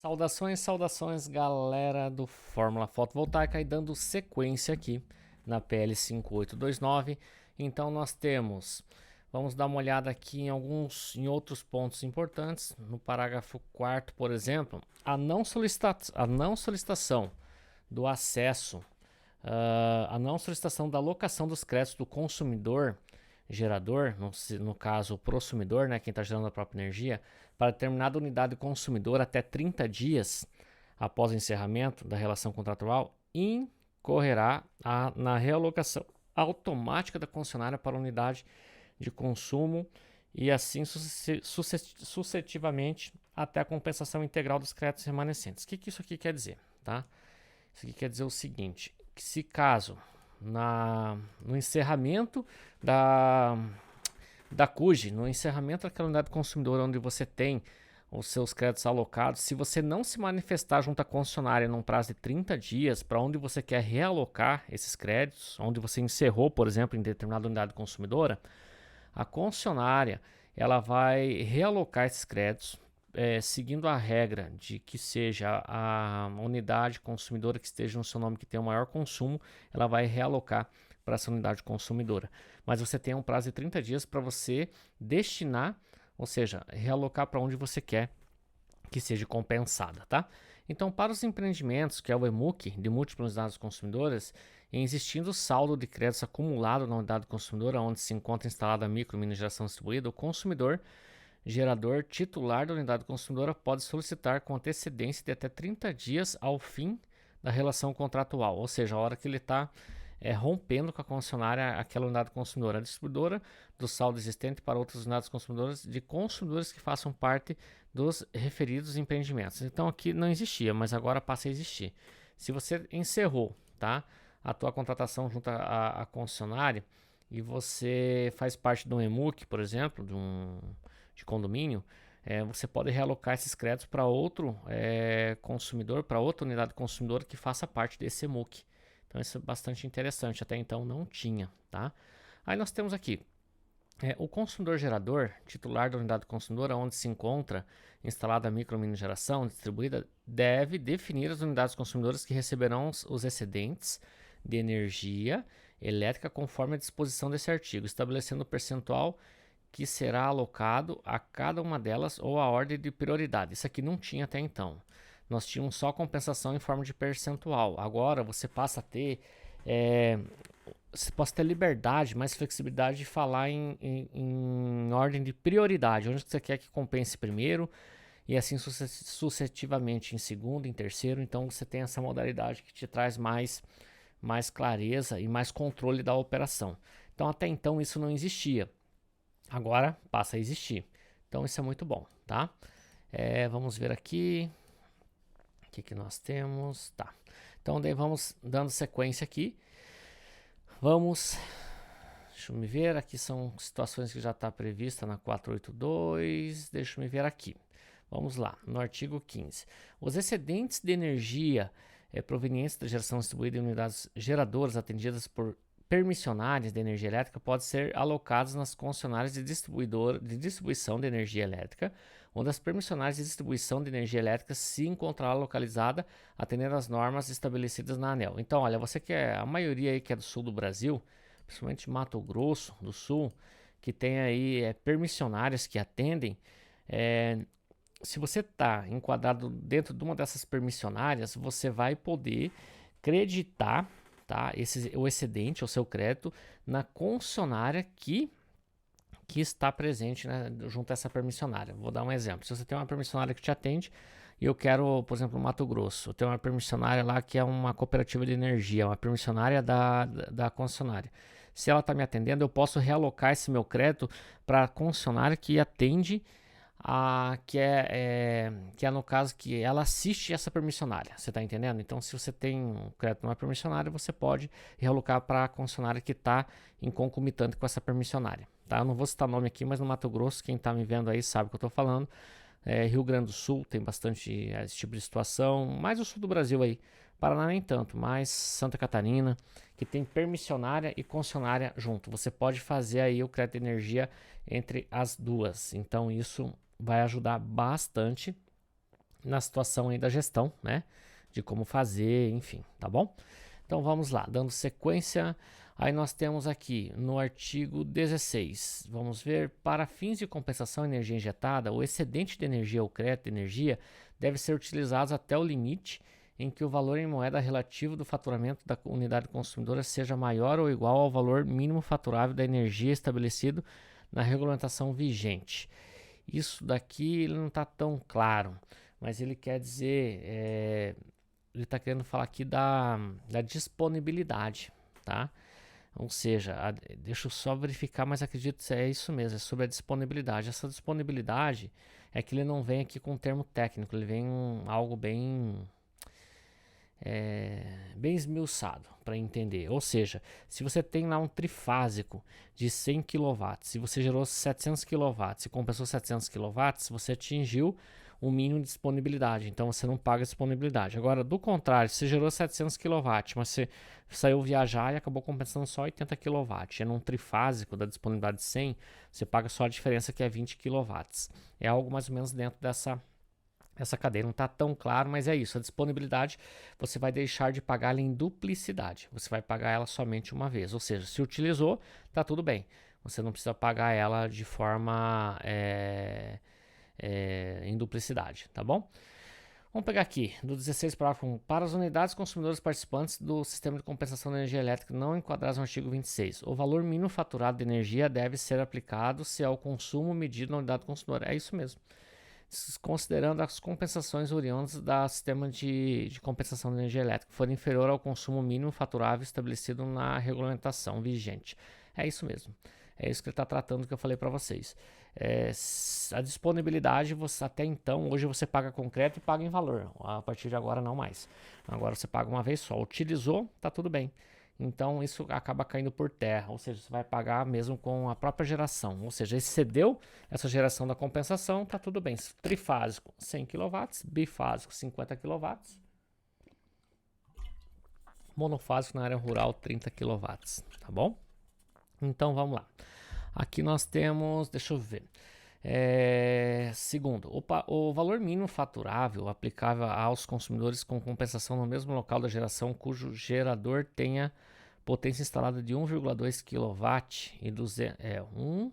Saudações, saudações, galera do Fórmula Fotovoltaica, e dando sequência aqui na PL 5829. Então nós temos, vamos dar uma olhada aqui em outros pontos importantes. No parágrafo 4º, por exemplo, a não solicitação do acesso, a não solicitação da locação dos créditos do consumidor gerador, no caso o prosumidor, né, quem está gerando a própria energia, para determinada unidade consumidora até 30 dias após o encerramento da relação contratual, incorrerá na realocação automática da concessionária para a unidade de consumo e assim sucessivamente até a compensação integral dos créditos remanescentes. O que isso aqui quer dizer? Tá? Isso aqui quer dizer o seguinte, que se caso no encerramento da CUG, no encerramento daquela unidade consumidora onde você tem os seus créditos alocados, se você não se manifestar junto à concessionária num prazo de 30 dias para onde você quer realocar esses créditos, onde você encerrou, por exemplo, em determinada unidade consumidora, a concessionária ela vai realocar esses créditos seguindo a regra de que seja a unidade consumidora que esteja no seu nome que tem o maior consumo, ela vai realocar para essa unidade consumidora. Mas você tem um prazo de 30 dias para você destinar, ou seja, realocar para onde você quer que seja compensada, tá? Então, para os empreendimentos, que é o EMUC, de múltiplas unidades consumidoras, existindo saldo de créditos acumulado na unidade consumidora onde se encontra instalada a micro mini geração distribuída, o consumidor gerador titular da unidade consumidora pode solicitar com antecedência de até 30 dias ao fim da relação contratual, ou seja, a hora que ele está rompendo com a concessionária aquela unidade consumidora, a distribuidora do saldo existente para outras unidades consumidoras de consumidores que façam parte dos referidos empreendimentos. Então aqui não existia, mas agora passa a existir. Se você encerrou, tá, a tua contratação junto à concessionária e você faz parte de um EMUC, por exemplo, de condomínio, você pode realocar esses créditos para outro consumidor, para outra unidade consumidora que faça parte desse EMUC. Então isso é bastante interessante, até então não tinha, tá? Aí nós temos aqui o consumidor gerador, titular da unidade consumidora onde se encontra instalada a micro mini geração distribuída, deve definir as unidades consumidoras que receberão os excedentes de energia elétrica conforme a disposição desse artigo, estabelecendo o percentual que será alocado a cada uma delas ou a ordem de prioridade. Isso aqui não tinha até então. Nós tínhamos só compensação em forma de percentual. Agora você passa a ter liberdade, mais flexibilidade de falar em ordem de prioridade, onde você quer que compense primeiro e assim sucessivamente em segundo, em terceiro. Então você tem essa modalidade que te traz mais clareza e mais controle da operação. Então até então isso não existia. Agora passa a existir. Então isso é muito bom, tá? Vamos ver aqui. O que nós temos? Tá. Então daí vamos dando sequência aqui. Deixa eu me ver. Aqui são situações que já está prevista na 482. Deixa eu me ver aqui. Vamos lá. No artigo 15. Os excedentes de energia provenientes da geração distribuída em unidades geradoras atendidas por permissionárias de energia elétrica podem ser alocados nas concessionárias de distribuição de energia elétrica, onde as permissionárias de distribuição de energia elétrica se encontrará localizada atendendo às normas estabelecidas na ANEEL. Então, olha, você que a maioria aí que é do sul do Brasil, principalmente Mato Grosso do Sul, que tem aí permissionárias que atendem, se você está enquadrado dentro de uma dessas permissionárias, você vai poder creditar, tá, o excedente, o seu crédito, na concessionária que está presente, né, junto a essa permissionária. Vou dar um exemplo. Se você tem uma permissionária que te atende, e eu quero, por exemplo, no Mato Grosso, eu tenho uma permissionária lá que é uma cooperativa de energia, uma permissionária da concessionária. Se ela está me atendendo, eu posso realocar esse meu crédito para a concessionária que atende que é no caso que ela assiste essa permissionária, você está entendendo? Então, se você tem um crédito numa permissionária, você pode realocar para a concessionária que está em concomitante com essa permissionária, tá? Eu não vou citar nome aqui, mas no Mato Grosso, quem está me vendo aí sabe o que eu estou falando. Rio Grande do Sul tem bastante esse tipo de situação, mais o sul do Brasil aí, Paraná nem tanto, mas Santa Catarina, que tem permissionária e concessionária junto. Você pode fazer aí o crédito de energia entre as duas, então isso vai ajudar bastante na situação aí da gestão, né? De como fazer, enfim, tá bom? Então vamos lá, dando sequência. Aí nós temos aqui no artigo 16, vamos ver, para fins de compensação de energia injetada, o excedente de energia ou crédito de energia deve ser utilizado até o limite em que o valor em moeda relativo do faturamento da unidade consumidora seja maior ou igual ao valor mínimo faturável da energia estabelecido na regulamentação vigente. Isso daqui ele não está tão claro, mas ele quer dizer, ele está querendo falar aqui da disponibilidade, tá? Ou seja, deixa eu só verificar, mas acredito que é isso mesmo, é sobre a disponibilidade. Essa disponibilidade é que ele não vem aqui com um termo técnico, ele vem algo bem bem esmiuçado para entender. Ou seja, se você tem lá um trifásico de 100 kW, se você gerou 700 kW e compensou 700 kW, você atingiu o mínimo de disponibilidade, então você não paga disponibilidade. Agora, do contrário, se você gerou 700 kW, mas você saiu viajar e acabou compensando só 80 kW, é num trifásico da disponibilidade de 100, você paga só a diferença que é 20 kW. É algo mais ou menos dentro dessa cadeia. Não está tão claro, mas é isso. A disponibilidade, você vai deixar de pagar ela em duplicidade. Você vai pagar ela somente uma vez. Ou seja, se utilizou, está tudo bem. Você não precisa pagar ela de forma em duplicidade, tá bom? Vamos pegar aqui, do 16 parágrafo 1. Para as unidades consumidoras participantes do sistema de compensação da energia elétrica não enquadradas no artigo 26, o valor mínimo faturado de energia deve ser aplicado se é o consumo medido na unidade consumidora. É isso mesmo. Considerando as compensações oriundas do sistema de compensação de energia elétrica for inferior ao consumo mínimo faturável estabelecido na regulamentação vigente. É isso mesmo. É isso que ele está tratando, que eu falei para vocês. A disponibilidade, até então, hoje você paga com crédito e paga em valor. A partir de agora, não mais. Agora você paga uma vez só. Utilizou, tá tudo bem. Então isso acaba caindo por terra, ou seja, você vai pagar mesmo com a própria geração. Ou seja, excedeu essa geração da compensação, tá tudo bem. Trifásico, 100 kW, bifásico, 50 kW. Monofásico na área rural, 30 kW, tá bom? Então vamos lá. Aqui nós temos, deixa eu ver. Segundo, o valor mínimo faturável aplicável aos consumidores com compensação no mesmo local da geração cujo gerador tenha potência instalada de 1,2 kW e 1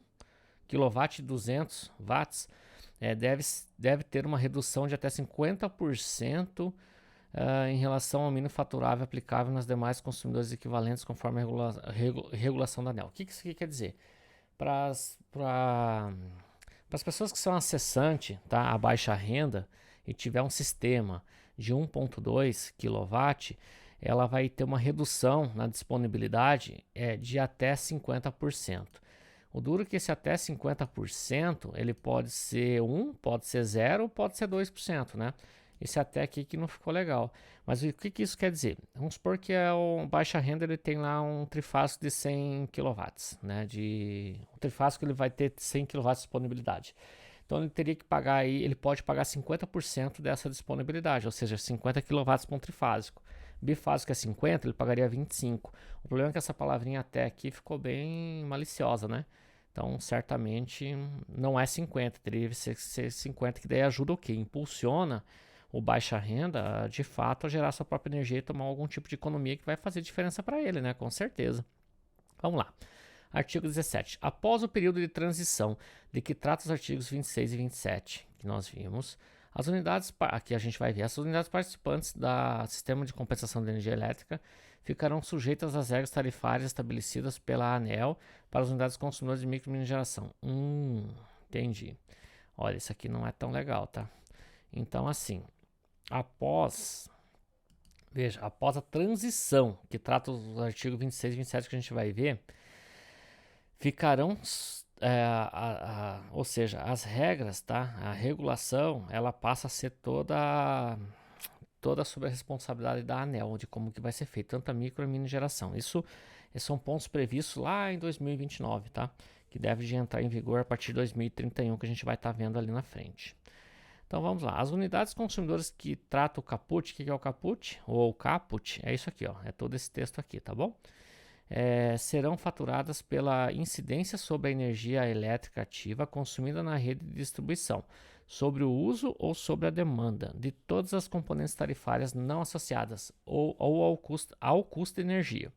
kW e 200 watts deve ter uma redução de até 50% em relação ao mínimo faturável aplicável nas demais consumidores equivalentes conforme a regulação da ANEEL. O que isso aqui quer dizer? Para as pessoas que são acessantes, tá, a baixa renda e tiver um sistema de 1,2 kW, ela vai ter uma redução na disponibilidade de até 50%. O duro é que esse até 50%, ele pode ser 1, pode ser 0, pode ser 2%, né? Esse até aqui que não ficou legal. Mas o que isso quer dizer? Vamos supor que o baixa renda ele tem lá um trifásico de 100 kW, né? O trifásico ele vai ter 100 kW de disponibilidade. Então ele teria que pagar aí, ele pode pagar 50% dessa disponibilidade, ou seja, 50 kW para um trifásico. Bifásico é 50, ele pagaria 25. O problema é que essa palavrinha até aqui ficou bem maliciosa, né? Então, certamente não é 50, teria que ser 50, que daí ajuda o quê? Impulsiona o baixa renda, de fato, a gerar sua própria energia e tomar algum tipo de economia que vai fazer diferença para ele, né? Com certeza. Vamos lá. Artigo 17. Após o período de transição de que trata os artigos 26 e 27, que nós vimos, as unidades, aqui a gente vai ver, as unidades participantes do sistema de compensação de energia elétrica ficarão sujeitas às regras tarifárias estabelecidas pela ANEEL para as unidades consumidoras de micro e mini geração. Entendi. Olha, isso aqui não é tão legal, tá? Então, assim, após a transição, que trata os artigos 26 e 27 que a gente vai ver, ficarão, ou seja, as regras, tá? A regulação, ela passa a ser toda sob a responsabilidade da ANEEL, de como que vai ser feito, tanto a micro e mini geração. Isso são pontos previstos lá em 2029, tá? Que deve de entrar em vigor a partir de 2031, que a gente vai estar vendo ali na frente. Então vamos lá, as unidades consumidoras que tratam o caput, o que é o caput? Ou o caput, é isso aqui, ó, é todo esse texto aqui, tá bom? Serão faturadas pela incidência sobre a energia elétrica ativa consumida na rede de distribuição, sobre o uso ou sobre a demanda de todas as componentes tarifárias não associadas ou ao custo de energia,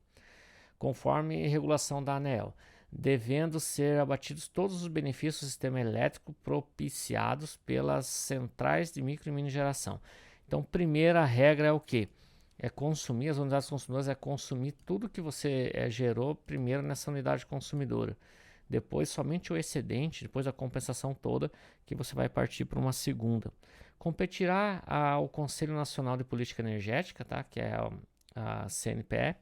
conforme regulação da ANEEL, devendo ser abatidos todos os benefícios do sistema elétrico propiciados pelas centrais de micro e mini geração. Então, primeira regra é o quê? É consumir, as unidades consumidoras é consumir tudo que você gerou primeiro nessa unidade consumidora. Depois, somente o excedente, depois a compensação toda, que você vai partir para uma segunda. Competirá ao Conselho Nacional de Política Energética, tá? Que é a CNPE.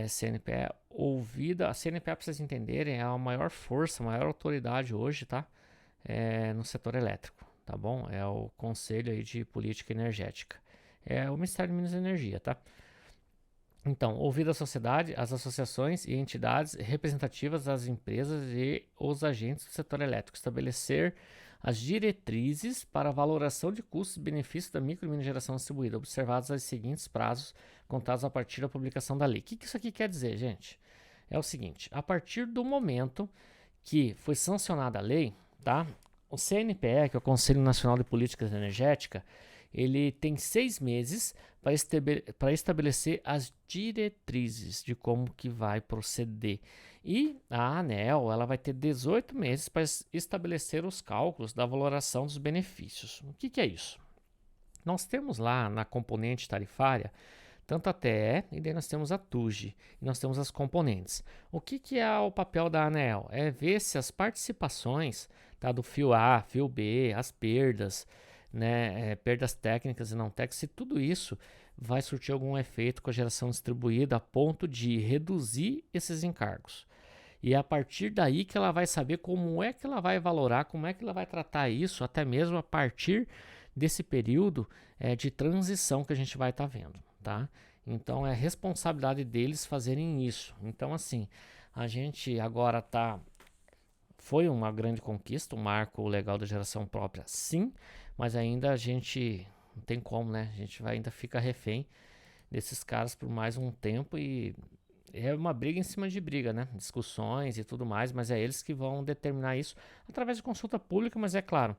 CNPE ouvida, a CNPE, para vocês entenderem, é a maior força, a maior autoridade hoje, tá? No setor elétrico, tá bom? É o Conselho aí de Política Energética. É o Ministério de Minas e Energia, tá? Então, ouvida a sociedade, as associações e entidades representativas das empresas e os agentes do setor elétrico, estabelecer as diretrizes para a valoração de custos e benefícios da micro e mini geração distribuída, observados os seguintes prazos contados a partir da publicação da lei. O que isso aqui quer dizer, gente? É o seguinte, a partir do momento que foi sancionada a lei, tá? O CNPE, que é o Conselho Nacional de Política Energética, ele tem 6 meses para estabelecer as diretrizes de como que vai proceder. E a ANEEL ela vai ter 18 meses para estabelecer os cálculos da valoração dos benefícios. O que é isso? Nós temos lá na componente tarifária tanto a TE e daí nós temos a TUG e nós temos as componentes. O que é o papel da ANEEL? É ver se as participações do fio A, fio B, as perdas, né, perdas técnicas e não técnicas, se tudo isso vai surtir algum efeito com a geração distribuída a ponto de reduzir esses encargos. E é a partir daí que ela vai saber como é que ela vai valorar, como é que ela vai tratar isso, até mesmo a partir desse período de transição que a gente vai estar vendo, tá? Então é responsabilidade deles fazerem isso. Então assim, a gente agora foi uma grande conquista, um marco legal da geração própria, sim, mas ainda a gente não tem como, né? A gente ainda fica refém desses caras por mais um tempo e é uma briga em cima de briga, né? Discussões e tudo mais, mas é eles que vão determinar isso através de consulta pública, mas é claro,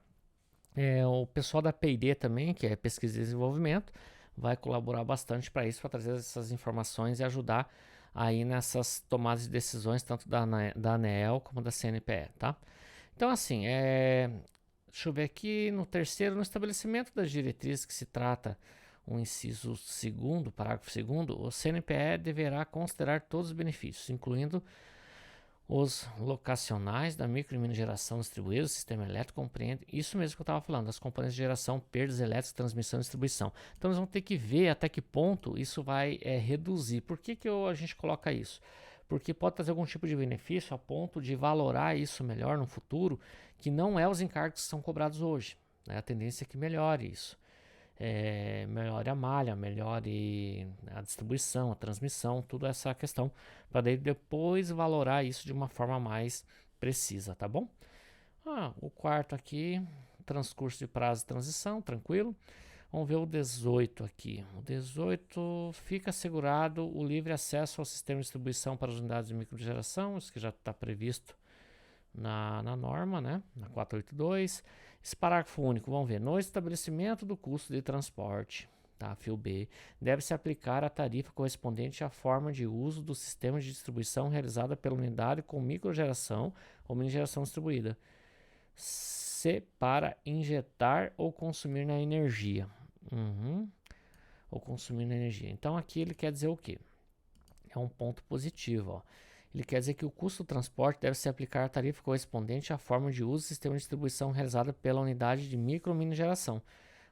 o pessoal da P&D também, que é Pesquisa e Desenvolvimento, vai colaborar bastante para isso, para trazer essas informações e ajudar aí nessas tomadas de decisões, tanto da ANEEL como da CNPE, tá? Então, assim, deixa eu ver aqui no terceiro, no estabelecimento das diretrizes que se trata o inciso 2º, parágrafo 2º, o CNPE deverá considerar todos os benefícios, incluindo os locacionais da micro e mini geração distribuída, o sistema elétrico compreende isso mesmo que eu estava falando, as componentes de geração, perdas elétricas, transmissão e distribuição. Então nós vamos ter que ver até que ponto isso vai reduzir. Por que a gente coloca isso? Porque pode trazer algum tipo de benefício a ponto de valorar isso melhor no futuro, que não é os encargos que são cobrados hoje, né? A tendência é que melhore isso. Melhore a malha, melhore a distribuição, a transmissão, toda essa questão, para depois valorar isso de uma forma mais precisa, tá bom? O quarto aqui, transcurso de prazo de transição, tranquilo. Vamos ver o 18 aqui. O 18 fica assegurado o livre acesso ao sistema de distribuição para as unidades de microgeração, isso que já está previsto na norma, né? Na 482. Esse parágrafo único, vamos ver, no estabelecimento do custo de transporte, tá? Fio B, deve-se aplicar a tarifa correspondente à forma de uso do sistema de distribuição realizada pela unidade com microgeração ou mini geração distribuída, se para injetar ou consumir na energia. Ou consumir na energia. Então aqui ele quer dizer o quê? É um ponto positivo, ó. Ele quer dizer que o custo do transporte deve se aplicar à tarifa correspondente à forma de uso do sistema de distribuição realizada pela unidade de micro ou mini geração.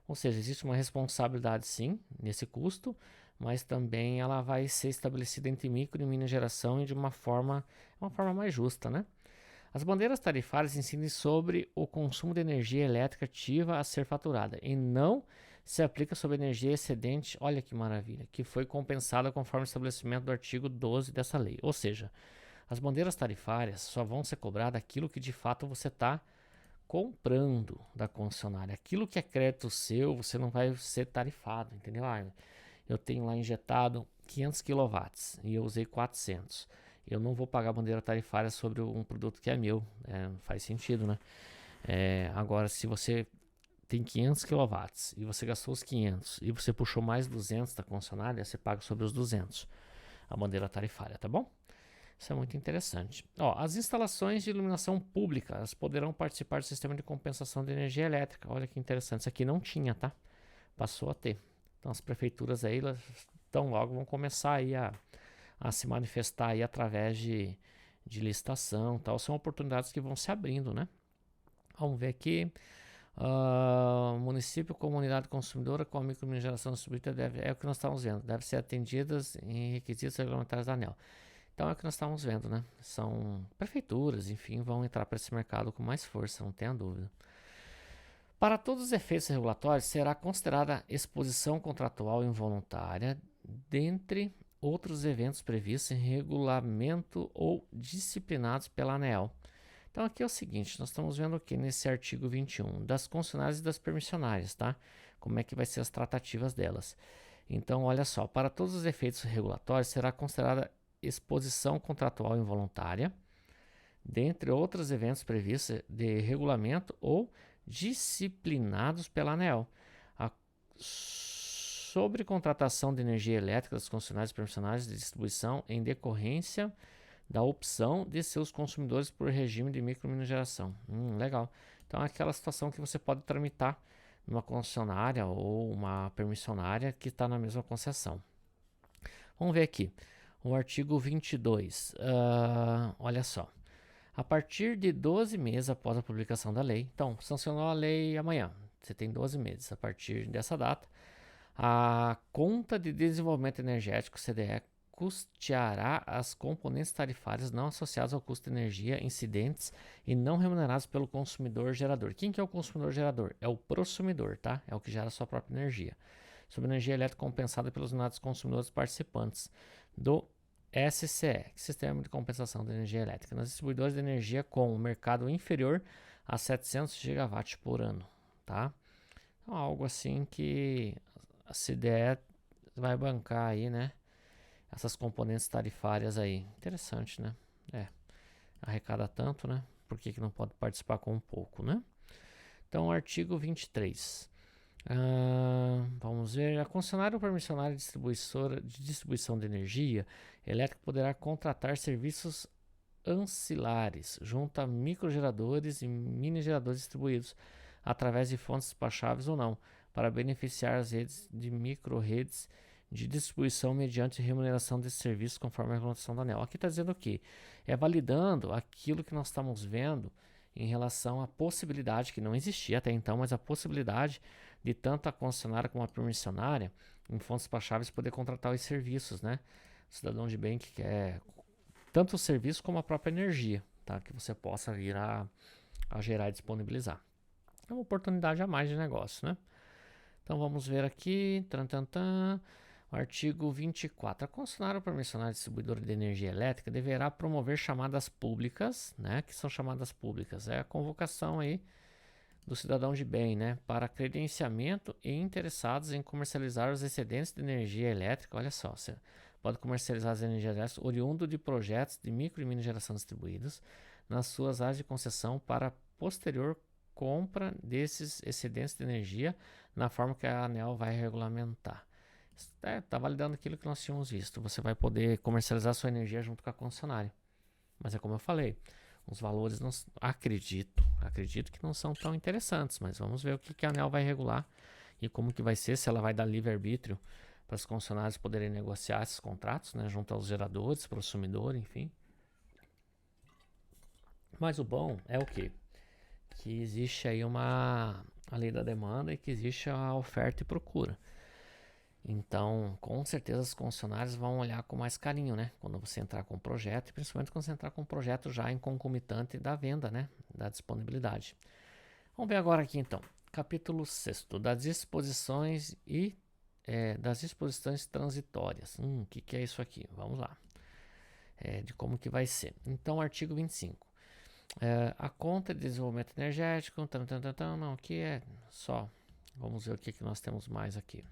Ou seja, existe uma responsabilidade sim nesse custo, mas também ela vai ser estabelecida entre micro e mini geração e de uma forma mais justa, né? As bandeiras tarifárias incidem sobre o consumo de energia elétrica ativa a ser faturada e não se aplica sobre energia excedente, olha que maravilha, que foi compensada conforme o estabelecimento do artigo 12 dessa lei. Ou seja, as bandeiras tarifárias só vão ser cobradas aquilo que de fato você está comprando da concessionária. Aquilo que é crédito seu, você não vai ser tarifado, entendeu? Eu tenho lá injetado 500 kW e eu usei 400. Eu não vou pagar bandeira tarifária sobre um produto que é meu. Não faz sentido, né? Agora, se você tem 500 kW e você gastou os 500 e você puxou mais 200 da concessionária, você paga sobre os 200 a bandeira tarifária, tá bom? Isso é muito interessante. Ó, as instalações de iluminação pública elas poderão participar do sistema de compensação de energia elétrica. Olha que interessante, isso aqui não tinha, tá? Passou a ter. Então as prefeituras aí, elas tão logo vão começar aí a se manifestar aí através de licitação, tal. São oportunidades que vão se abrindo, né? Vamos ver aqui. Município, comunidade consumidora com a micromineração distribuída é o que nós estamos vendo. Deve ser atendidas em requisitos regulamentares da ANEEL. Então é o que nós estamos vendo, né? São prefeituras, enfim, vão entrar para esse mercado com mais força, não tenha dúvida. Para todos os efeitos regulatórios, será considerada exposição contratual involuntária, dentre outros eventos previstos em regulamento ou disciplinados pela ANEEL. Então aqui é o seguinte, nós estamos vendo aqui nesse artigo 21, das concessionárias e das permissionárias, tá? Como é que vai ser as tratativas delas. Então, olha só, para todos os efeitos regulatórios, será considerada exposição contratual involuntária, dentre outros eventos previstos de regulamento ou disciplinados pela ANEEL. Sobre contratação de energia elétrica das concessionárias e permissionárias de distribuição em decorrência da opção de seus consumidores por regime de micromineração. Legal. Então é aquela situação que você pode tramitar numa concessionária ou uma permissionária que está na mesma concessão. Vamos ver aqui. O artigo 22. Olha só. A partir de 12 meses após a publicação da lei, então, sancionou a lei amanhã, você tem 12 meses. A partir dessa data, a Conta de Desenvolvimento Energético, CDE, custeará as componentes tarifárias não associadas ao custo de energia incidentes e não remunerados pelo consumidor gerador. Quem que é o consumidor gerador? É o prosumidor, tá? É o que gera a sua própria energia. Sobre energia elétrica compensada pelos unados consumidores participantes do SCE, Sistema de Compensação de Energia Elétrica, nas distribuidoras de energia com o mercado inferior a 700 GW por ano, tá? Então, algo assim que a CDE vai bancar aí, né? Essas componentes tarifárias aí. Interessante, né? Arrecada tanto, né? Por que não pode participar com um pouco, né? Então, artigo 23. Vamos ver. A concessionária ou permissionária de distribuição de energia elétrica poderá contratar serviços ancilares junto a microgeradores e mini geradores distribuídos através de fontes despacháveis ou não, para beneficiar as redes de micro-redes de distribuição mediante remuneração desse serviço conforme a regulamentação da ANEEL. Aqui está dizendo o quê? É validando aquilo que nós estamos vendo em relação à possibilidade, que não existia até então, mas a possibilidade de tanto a concessionária como a permissionária, em fontes despacháveis, poder contratar os serviços, né? O cidadão de bem que quer tanto o serviço como a própria energia, tá? Que você possa vir a gerar e disponibilizar. É uma oportunidade a mais de negócio, né? Então vamos ver aqui, o artigo 24. A concessionária ou permissionária distribuidora de energia elétrica deverá promover chamadas públicas, né? Que são chamadas públicas, é a convocação aí do cidadão de bem, né, para credenciamento e interessados em comercializar os excedentes de energia elétrica. Olha só, você pode comercializar as energias elétricas oriundo de projetos de micro e mini geração distribuídos nas suas áreas de concessão para posterior compra desses excedentes de energia na forma que a ANEEL vai regulamentar. Está validando aquilo que nós tínhamos visto. Você vai poder comercializar sua energia junto com a concessionária. Mas é como eu falei, os valores não, acredito que não são tão interessantes, mas vamos ver o que a ANEEL vai regular e como que vai ser, se ela vai dar livre-arbítrio para os concessionários poderem negociar esses contratos, né, junto aos geradores, consumidor, enfim. Mas o bom é o quê? Que existe aí a lei da demanda e que existe a oferta e procura. Então, com certeza as concessionárias vão olhar com mais carinho, né? Quando você entrar com o projeto, e principalmente quando você entrar com o projeto já em concomitante da venda, né? Da disponibilidade. Vamos ver agora aqui então. Capítulo 6 das disposições e das disposições transitórias. O que é isso aqui? Vamos lá. De como que vai ser. Então, artigo 25. A conta de desenvolvimento energético. Não, aqui é só. Vamos ver o que nós temos mais aqui.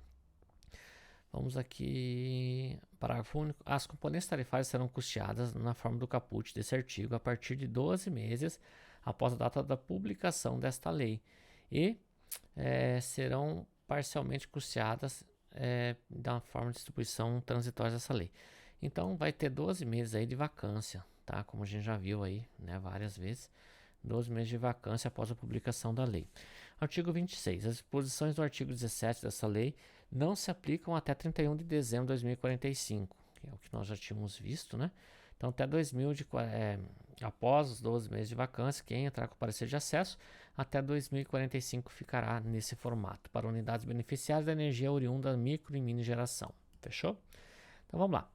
Vamos aqui, parágrafo único. As componentes tarifárias serão custeadas na forma do caput desse artigo a partir de 12 meses após a data da publicação desta lei e serão parcialmente custeadas da forma de distribuição transitória dessa lei. Então vai ter 12 meses aí de vacância, tá? Como a gente já viu aí, né, várias vezes, 12 meses de vacância após a publicação da lei. Artigo 26. As disposições do artigo 17 dessa lei não se aplicam até 31 de dezembro de 2045, que é o que nós já tínhamos visto, né? Então, até após os 12 meses de vacância, quem entrar com o parecer de acesso, até 2045 ficará nesse formato, para unidades beneficiárias da energia oriunda da micro e mini geração. Fechou? Então, vamos lá.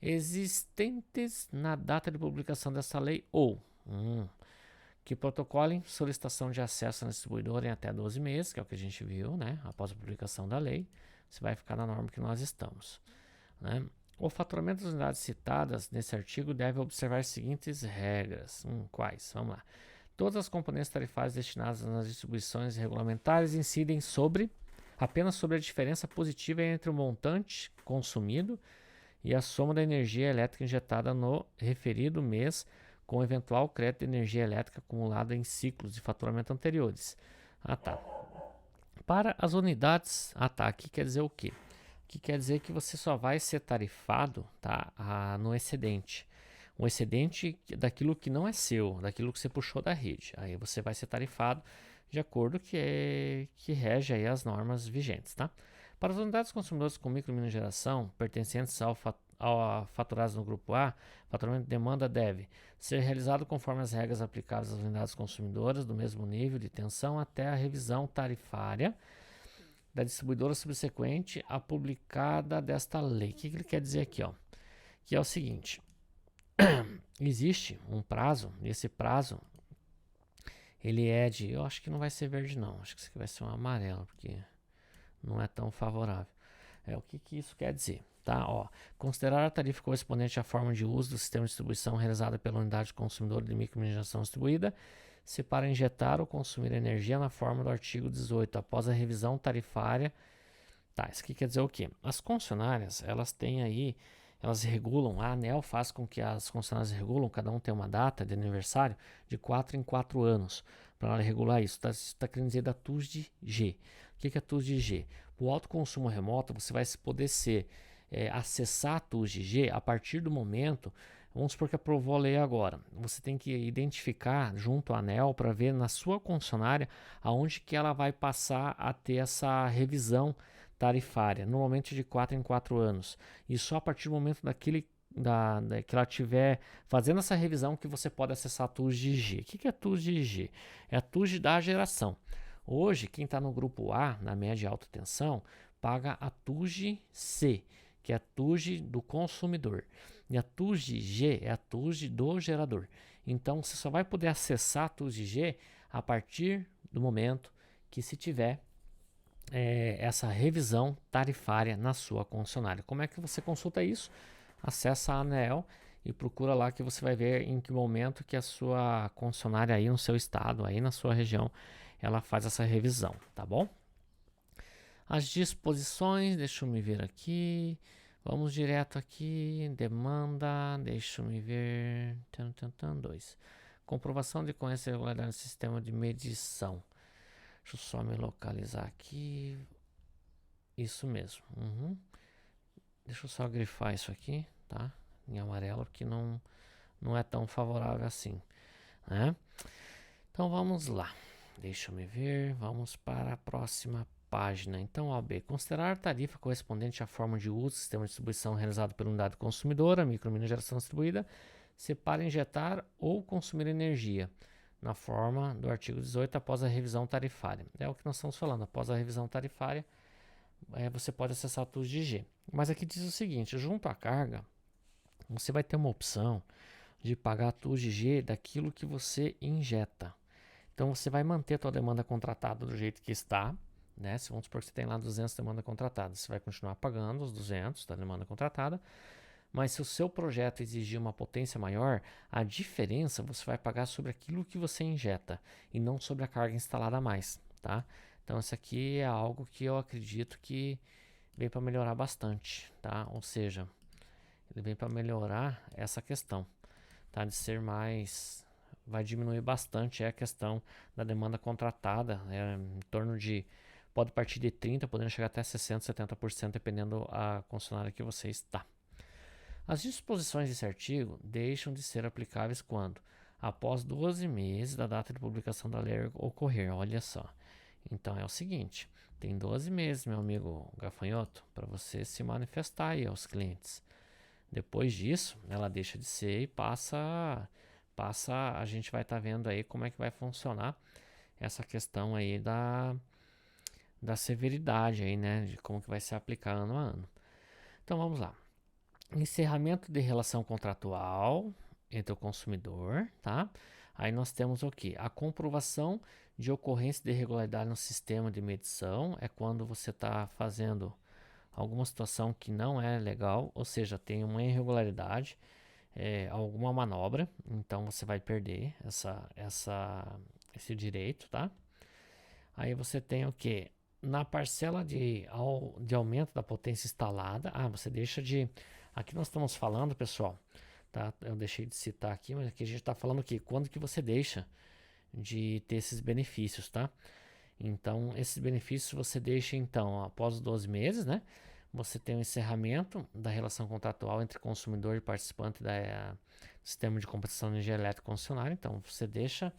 Existentes na data de publicação dessa lei ou que protocolem solicitação de acesso na distribuidora em até 12 meses, que é o que a gente viu, né? Após a publicação da lei, você vai ficar na norma que nós estamos, né? O faturamento das unidades citadas nesse artigo deve observar as seguintes regras. Quais? Vamos lá. Todas as componentes tarifárias destinadas nas distribuições regulamentares incidem apenas sobre a diferença positiva entre o montante consumido e a soma da energia elétrica injetada no referido mês, com eventual crédito de energia elétrica acumulada em ciclos de faturamento anteriores. Para as unidades, aqui quer dizer o quê? Que quer dizer que você só vai ser tarifado, tá, no excedente. Um excedente daquilo que não é seu, daquilo que você puxou da rede. Aí você vai ser tarifado de acordo que rege aí as normas vigentes, tá? Para as unidades consumidoras com micro e mini geração pertencentes ao faturados no grupo A, faturamento de demanda deve ser realizado conforme as regras aplicáveis às unidades consumidoras do mesmo nível de tensão até a revisão tarifária da distribuidora subsequente à publicada desta lei. O que ele quer dizer aqui? Que é o seguinte, existe um prazo, e esse prazo, ele eu acho que não vai ser verde não, acho que isso aqui vai ser um amarelo, porque não é tão favorável. O que isso quer dizer? Tá? Considerar a tarifa correspondente à forma de uso do sistema de distribuição realizada pela unidade consumidora de micro e mini geração distribuída se para injetar ou consumir energia na forma do artigo 18, após a revisão tarifária. Tá, isso aqui quer dizer o quê? As concessionárias, elas têm aí, elas regulam, a ANEEL faz com que as concessionárias regulam, cada um tem uma data de aniversário, de 4 em 4 anos, para ela regular isso. Está querendo dizer da TUSD-G. O que é a TUSD-G? O alto consumo remoto, você vai poder acessar a TUSD-G a partir do momento. Vamos supor que aprovou a lei agora. Você tem que identificar junto à ANEEL para ver na sua concessionária aonde que ela vai passar a ter essa revisão tarifária, normalmente de 4 em 4 anos. E só a partir do momento que ela estiver fazendo essa revisão que você pode acessar a TUSD-G. O que é a TUSD-G? É a TUSD da geração. Hoje, quem está no grupo A, na média e alta tensão, paga a TUSD-C, que é a TUSD do consumidor. E a TUSD-G é a TUSD do gerador. Então, você só vai poder acessar a TUSD-G a partir do momento que se tiver essa revisão tarifária na sua concessionária. Como é que você consulta isso? Acessa a ANEEL e procura lá que você vai ver em que momento que a sua concessionária aí no seu estado, aí na sua região, ela faz essa revisão, tá bom? As disposições, deixa eu me ver aqui. Vamos direto aqui, demanda, deixa eu me ver, 2. Comprovação de conhecimento e regularidade no sistema de medição. Deixa eu só me localizar aqui. Isso mesmo. Deixa eu só grifar isso aqui, tá? Em amarelo, porque não é tão favorável assim, né? Então vamos lá. Deixa eu me ver. Vamos para a próxima página. Então, OB. Considerar a tarifa correspondente à forma de uso do sistema de distribuição realizado pela unidade consumidora, micro e mini geração distribuída, se para injetar ou consumir energia, na forma do artigo 18 após a revisão tarifária. É o que nós estamos falando. Após a revisão tarifária, você pode acessar a TUSD-G. Mas aqui diz o seguinte, junto à carga, você vai ter uma opção de pagar a TUSD-G daquilo que você injeta. Então, você vai manter a tua demanda contratada do jeito que está, né? Se vamos supor que você tem lá 200 de demanda contratada, você vai continuar pagando os 200 da demanda contratada, mas se o seu projeto exigir uma potência maior, a diferença você vai pagar sobre aquilo que você injeta e não sobre a carga instalada a mais, tá? Então, isso aqui é algo que eu acredito que vem para melhorar bastante, tá? Ou seja, ele vem para melhorar essa questão, tá? De ser mais vai diminuir bastante a questão da demanda contratada, em torno de, pode partir de 30%, podendo chegar até 60%, 70%, dependendo da concessionária que você está. As disposições desse artigo deixam de ser aplicáveis quando, após 12 meses da data de publicação da lei ocorrer. Olha só. Então é o seguinte, tem 12 meses, meu amigo gafanhoto, para você se manifestar aí aos clientes. Depois disso, ela deixa de ser e passa, a gente vai estar vendo aí como é que vai funcionar essa questão aí da severidade aí, né, de como que vai ser aplicado ano a ano. Então vamos lá. Encerramento de relação contratual entre o consumidor, tá? Aí nós temos o que? A comprovação de ocorrência de irregularidade no sistema de medição é quando você está fazendo alguma situação que não é legal, ou seja, tem uma irregularidade, alguma manobra, então você vai perder esse direito, tá? Aí você tem o que? Na parcela de aumento da potência instalada, você deixa de... Aqui nós estamos falando, pessoal, tá? Eu deixei de citar aqui, mas aqui a gente está falando que quando que você deixa de ter esses benefícios, tá? Então, esses benefícios você deixa, então, após os 12 meses, né? Você tem o encerramento da relação contratual entre consumidor e participante do sistema de compensação de energia elétrica concessionária. Então, você deixa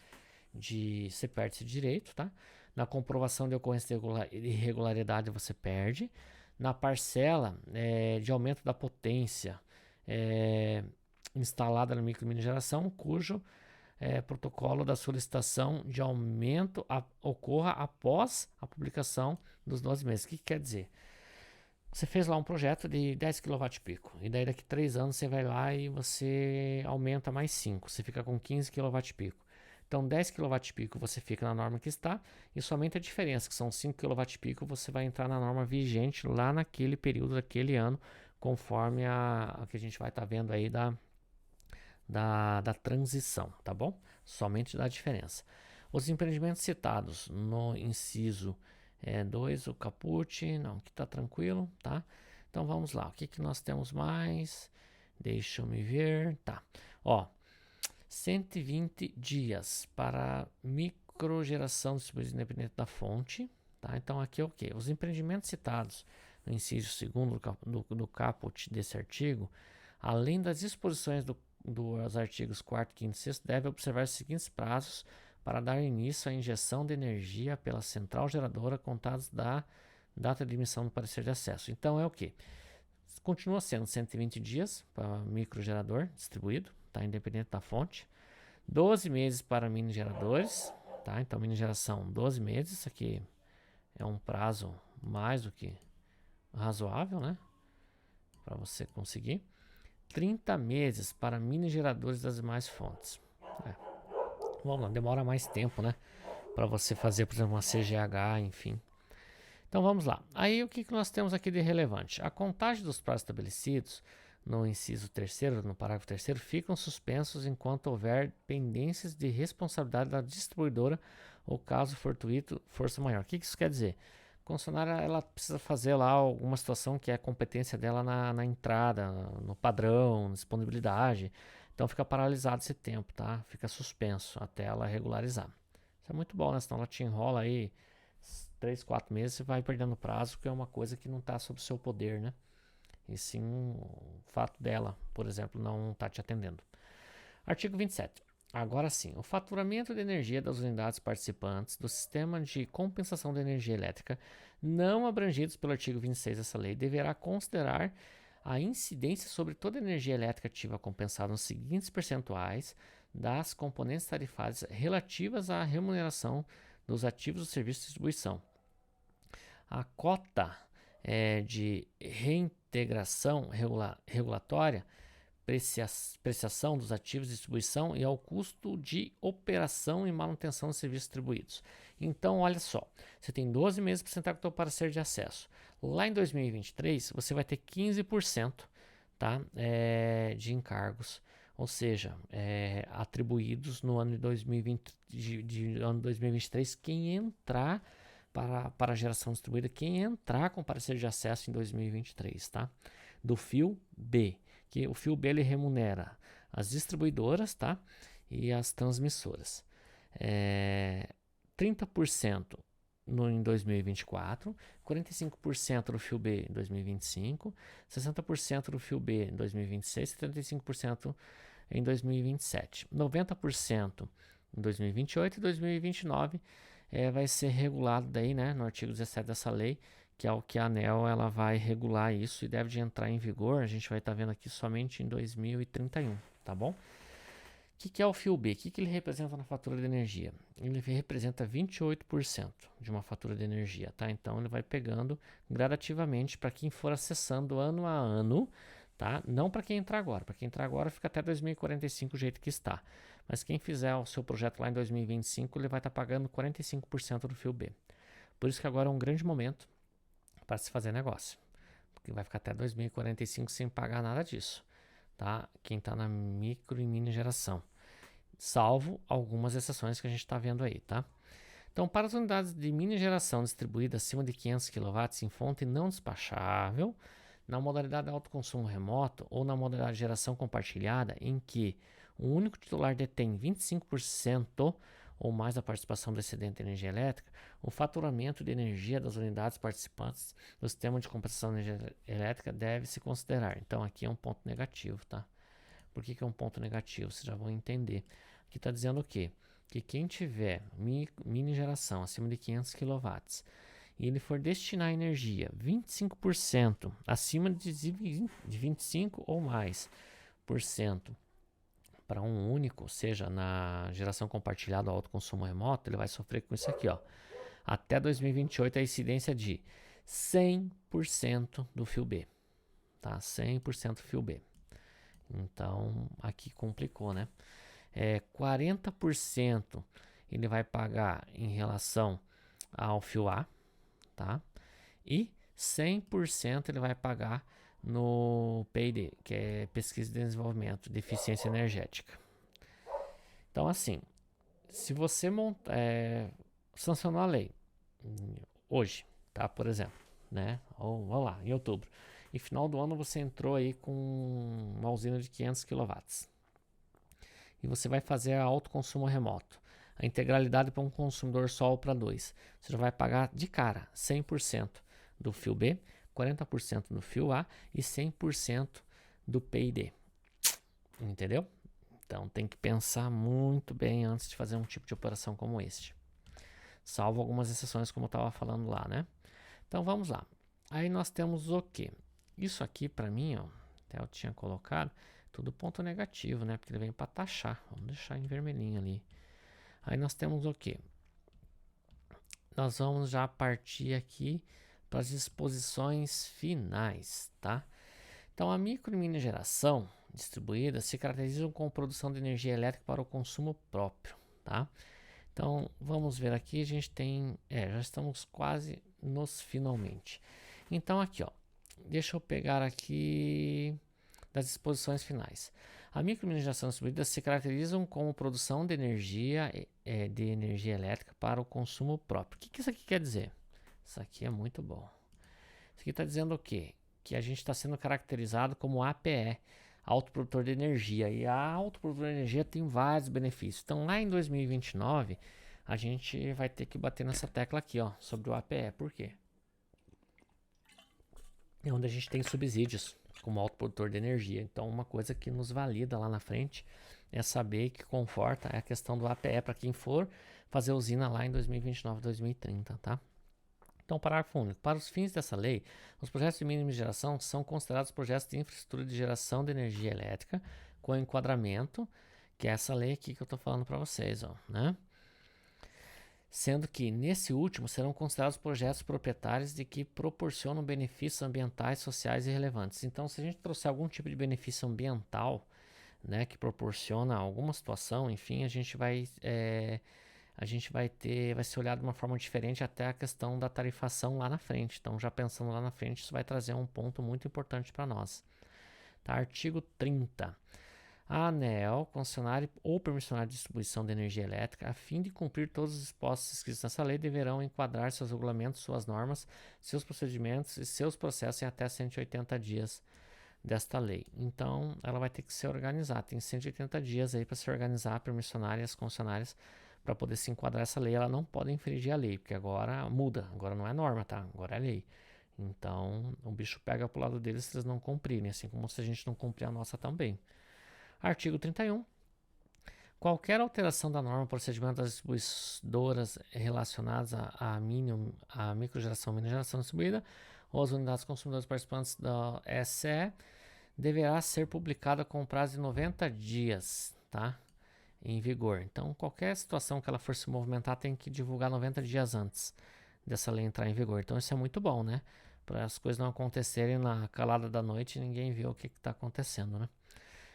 de... Você perde esse direito, tá? Na comprovação de ocorrência de irregularidade, você perde. Na parcela de aumento da potência instalada na micro e mini geração, cujo protocolo da solicitação de aumento ocorra após a publicação dos 12 meses. O que quer dizer? Você fez lá um projeto de 10 kWp, e daí daqui 3 anos você vai lá e você aumenta mais 5, você fica com 15 kWp. Então 10 kWp você fica na norma que está, e somente a diferença, que são 5 kWp, você vai entrar na norma vigente lá naquele período, daquele ano, conforme a que a gente vai estar vendo aí da transição, tá bom? Somente da diferença. Os empreendimentos citados no inciso 2, o caput, não, que tá tranquilo, tá? Então vamos lá, o que que nós temos mais? Deixa eu me ver, tá. Ó, 120 dias para microgeração distribuída independente da fonte, tá? Então aqui é o que? Os empreendimentos citados no inciso 2 do caput desse artigo, além das disposições dos artigos 4º, 5º e 6º, deve observar os seguintes prazos para dar início à injeção de energia pela central geradora contados da data de emissão do parecer de acesso. Então é o que? Continua sendo 120 dias para microgerador distribuído, tá? Independente da fonte. 12 meses para mini geradores, tá? Então mini geração 12 meses, isso aqui é um prazo mais do que razoável, né? Para você conseguir. 30 meses para mini geradores das demais fontes. Vamos lá, demora mais tempo, né? Para você fazer, por exemplo, uma CGH, enfim. Então vamos lá. Aí o que nós temos aqui de relevante? A contagem dos prazos estabelecidos no inciso 3º, no parágrafo 3º, ficam suspensos enquanto houver pendências de responsabilidade da distribuidora ou caso fortuito força maior. O que isso quer dizer? A concessionária ela precisa fazer lá alguma situação que é a competência dela na entrada, no padrão, na disponibilidade. Então fica paralisado esse tempo, tá? Fica suspenso até ela regularizar. Isso é muito bom, né? Senão ela te enrola aí 3, 4 meses e vai perdendo prazo, que é uma coisa que não está sob o seu poder, né? E sim o fato dela, por exemplo, não estar te atendendo. Artigo 27. Agora sim, o faturamento de energia das unidades participantes do sistema de compensação de energia elétrica não abrangidos pelo artigo 26 dessa lei deverá considerar a incidência sobre toda a energia elétrica ativa compensada nos seguintes percentuais das componentes tarifárias relativas à remuneração dos ativos do serviço de distribuição. A cota de reintegração regulatória, preciação dos ativos de distribuição e ao custo de operação e manutenção dos serviços distribuídos. Então, olha só, você tem 12 meses para sentar com o teu parceiro de acesso. Lá em 2023, você vai ter 15%, tá? De encargos, ou seja, atribuídos no ano de 2023, quem entrar para a geração distribuída, quem entrar com parecer de acesso em 2023, tá? Do fio B, que o fio B ele remunera as distribuidoras, tá? e as transmissoras. 30% em 2024, 45% do fio B em 2025, 60% do fio B em 2026 e 35% em 2027. 90% em 2028 e 2029 vai ser regulado daí, né, no artigo 17 dessa lei, que é o que a ANEEL ela vai regular isso e deve de entrar em vigor, a gente vai estar vendo aqui somente em 2031, tá bom? O que é o fio B? O que ele representa na fatura de energia? Ele representa 28% de uma fatura de energia, tá? Então ele vai pegando gradativamente para quem for acessando ano a ano, tá? Não para quem entrar agora. Para quem entrar agora fica até 2045 o jeito que está. Mas quem fizer o seu projeto lá em 2025, ele vai estar pagando 45% do fio B. Por isso que agora é um grande momento para se fazer negócio, porque vai ficar até 2045 sem pagar nada disso, tá? Quem está na micro e mini geração, salvo algumas exceções que a gente está vendo aí, tá? Então, para as unidades de mini geração distribuídas acima de 500 kW em fonte não despachável, na modalidade de autoconsumo remoto ou na modalidade de geração compartilhada, em que o único titular detém 25% ou mais da participação do excedente de energia elétrica, o faturamento de energia das unidades participantes do sistema de compensação de energia elétrica deve se considerar. Então, aqui é um ponto negativo, tá? Por que é um ponto negativo? Vocês já vão entender. Aqui está dizendo o quê? Que quem tiver mini geração acima de 500 kW e ele for destinar energia 25% acima de 25 ou mais por cento para um único, seja na geração compartilhada ou autoconsumo remoto, ele vai sofrer com isso aqui, ó. Até 2028 a incidência de 100% do fio B, tá? 100% fio B. Então, aqui complicou, né? 40% ele vai pagar em relação ao fio A, tá? E 100% ele vai pagar no P&D, que é Pesquisa e Desenvolvimento de Eficiência Energética. Então, assim, se você sancionou a lei hoje, tá? Por exemplo, né? Ou vamos lá, em outubro. E final do ano você entrou aí com uma usina de 500 kW. E você vai fazer a autoconsumo remoto. A integralidade para um consumidor só ou para dois. Você já vai pagar de cara 100% do fio B, 40% do fio A e 100% do P&D. Entendeu? Então tem que pensar muito bem antes de fazer um tipo de operação como este. Salvo algumas exceções, como eu estava falando lá, né? Então vamos lá. Aí nós temos o quê? Isso aqui para mim, ó, até eu tinha colocado, tudo ponto negativo, né? Porque ele vem para taxar. Vamos deixar em vermelhinho ali. Aí nós temos o quê? Nós vamos já partir aqui para as disposições finais, tá? Então a micro e mini geração distribuída se caracterizam com produção de energia elétrica para o consumo próprio, tá? Então vamos ver aqui, a gente tem, já estamos quase nos finalmente. Então aqui, ó, deixa eu pegar aqui das disposições finais. A micro e mini geração distribuída se caracterizam como produção de energia elétrica para o consumo próprio. O que isso aqui quer dizer? Isso aqui é muito bom. Isso aqui está dizendo o quê? Que a gente está sendo caracterizado como APE, autoprodutor de energia. E a autoprodutor de energia tem vários benefícios. Então, lá em 2029, a gente vai ter que bater nessa tecla aqui, ó, sobre o APE. Por quê? É onde a gente tem subsídios como autoprodutor de energia. Então, uma coisa que nos valida lá na frente é saber que conforta a questão do APE para quem for fazer usina lá em 2029, 2030, tá? Então, parágrafo único. Para os fins dessa lei, os projetos de mínima geração são considerados projetos de infraestrutura de geração de energia elétrica com enquadramento, que é essa lei aqui que eu estou falando para vocês, ó, né? Sendo que, nesse último, serão considerados projetos proprietários de que proporcionam benefícios ambientais, sociais e relevantes. Então, se a gente trouxer algum tipo de benefício ambiental, né, que proporciona alguma situação, enfim, a gente vai ser olhado de uma forma diferente até a questão da tarifação lá na frente. Então, já pensando lá na frente, isso vai trazer um ponto muito importante para nós. Tá? Artigo 30. A ANEEL, concessionária ou permissionária de distribuição de energia elétrica, a fim de cumprir todos os dispostos escritos nessa lei, deverão enquadrar seus regulamentos, suas normas, seus procedimentos e seus processos em até 180 dias desta lei. Então, ela vai ter que se organizar. Tem 180 dias aí para se organizar a permissionária e as concessionárias para poder se enquadrar essa lei. Ela não pode infringir a lei, porque agora muda. Agora não é norma, tá? Agora é lei. Então, o bicho pega pro lado deles se eles não cumprirem, assim como se a gente não cumprir a nossa também. Artigo 31. Qualquer alteração da norma ou procedimento das distribuidoras relacionadas à microgeração ou minigeração distribuída ou às unidades consumidoras participantes da SE deverá ser publicada com prazo de 90 dias, tá? Em vigor. Então, qualquer situação que ela for se movimentar tem que divulgar 90 dias antes dessa lei entrar em vigor. Então, isso é muito bom, né? Para as coisas não acontecerem na calada da noite e ninguém vê o que está acontecendo, né?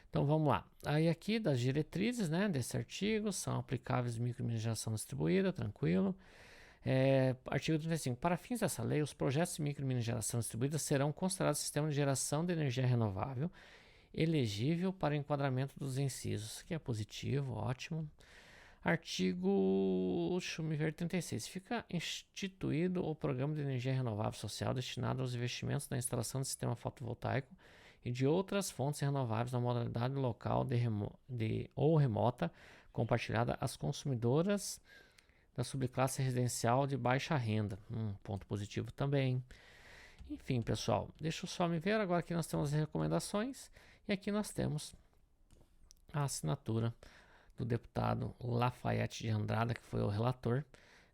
Então vamos lá. Aí aqui das diretrizes, né, desse artigo são aplicáveis micromineração distribuída, tranquilo. Artigo 35. Para fins dessa lei, os projetos de micromineração distribuída serão considerados sistema de geração de energia renovável elegível para enquadramento dos incisos, que é positivo, ótimo. Artigo, deixa eu me ver, 36. Fica instituído o Programa de Energia Renovável Social destinado aos investimentos na instalação de sistema fotovoltaico e de outras fontes renováveis na modalidade local ou remota compartilhada às consumidoras da subclasse residencial de baixa renda. Ponto positivo também. Enfim, pessoal, deixa eu só me ver. Agora aqui nós temos as recomendações e aqui nós temos a assinatura do deputado Lafayette de Andrada, que foi o relator,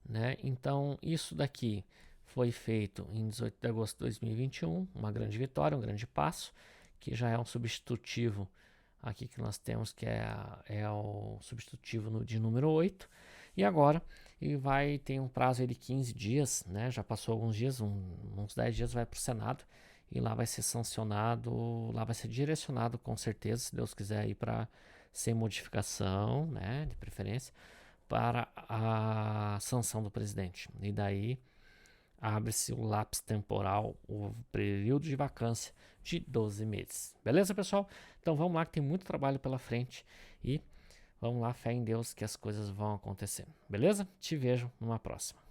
né? Então, isso daqui foi feito em 18 de agosto de 2021, uma grande vitória, um grande passo, que já é um substitutivo aqui que nós temos, que é o substitutivo de número 8, e agora ele vai ter um prazo aí de 15 dias, né? Já passou alguns dias, uns 10 dias vai para o Senado, e lá vai ser sancionado, lá vai ser direcionado com certeza, se Deus quiser, aí para sem modificação, né, de preferência, para a sanção do presidente. E daí abre-se o lápis temporal, o período de vacância de 12 meses. Beleza, pessoal? Então vamos lá que tem muito trabalho pela frente e vamos lá, fé em Deus que as coisas vão acontecer. Beleza? Te vejo numa próxima.